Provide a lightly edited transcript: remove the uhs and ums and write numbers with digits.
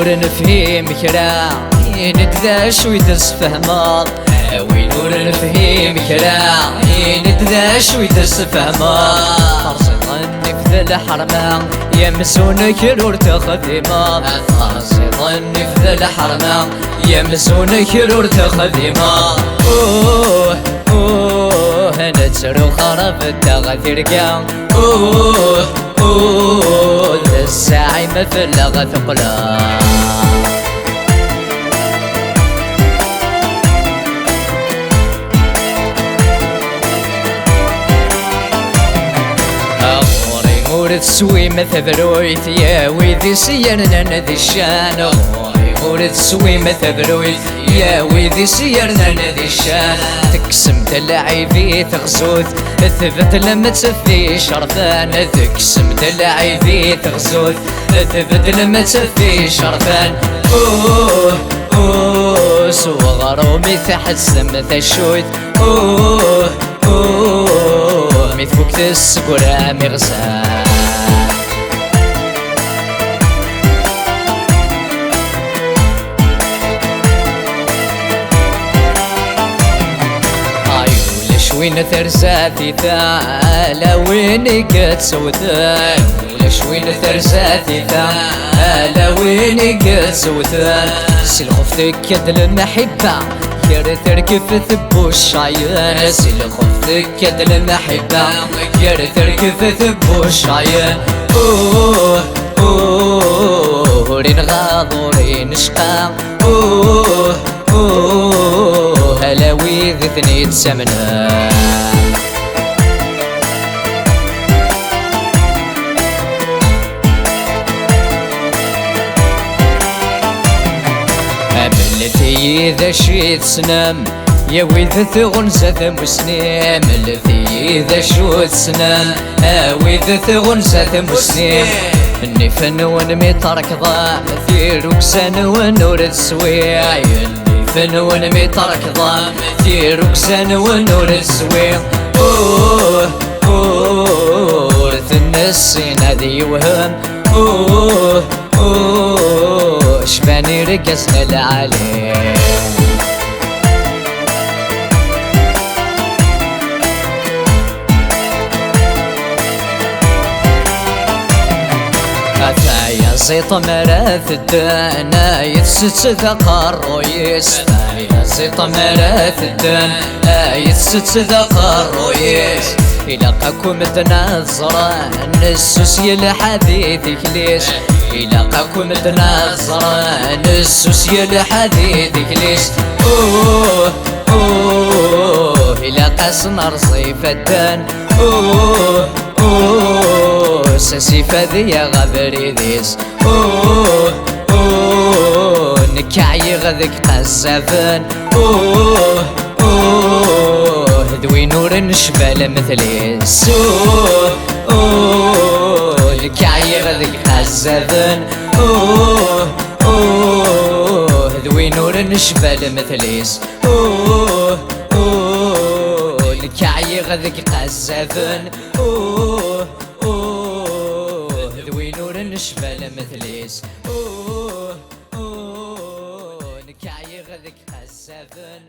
نور نفهم كرا نداش ويدس فهمار وين نور نفهم كرا نداش ويدس فهمار خرصي ظني في ذا الحرمة يمسونك نور تخدمار خرصي ظني في ذا الحرمة يمسونك نور تخدمار أنا تسرو خرب التغثيركا الساعي مثل ثقلا أغوري غور تسوي مثبرويت يا ويدي سيرنا نذي الشان أغوري غور تسوي مثبرويت يا ويدي سيرنا نذي الشان تقسم دلعي تغزوت ثبت لما تسفي شرفان تقسم دلعي تغزوت ثبت لما تسفي شرفان صغرومي تحسم تشوت ميتفوك تسقر مغسان وين ثرساتي ثالا وين قد سودان ولاش وين ثرساتي ثالا وين قد سودان سلخف ثكد المحبة يا تركف ثبو الشعيان سلخف ثكد المحبة يا تركف ثبو الشعيان رين غاضو رين شقا هلاوي ذثني تسمنا ملثي إذا شيت سنام يا ويذ ثغنسة مسنيم ملثي إذا شوت سنام ويذ ثغنسة مسنيم اني فن ونمي ترك ضاع مثير وكسان ونور تسويع فن ونمي ترك ضاع مثير وكسان ونور تسويع رث النسين هذي يوهم شباني رقصنا العالي يا زيط مرات الدانا يتست ذقر رويس يا زيط مرات الدانا يتست ذقر رويس يلاقاكم تناظرا نسوس يلحديثك ليش يلاقاكم تناظرا نسوس يلحديثك ليش يلاقا سنر صيف الدان ساسي فذي غبري ذيس نكعي غذك قزافن ذوي نور نشبال مثليس نكعي غذك قزافن ذوي نور نشبال مثليس نكعي غذك قزافن ذوي نور نشبال مثليس نكعي غذك قزافن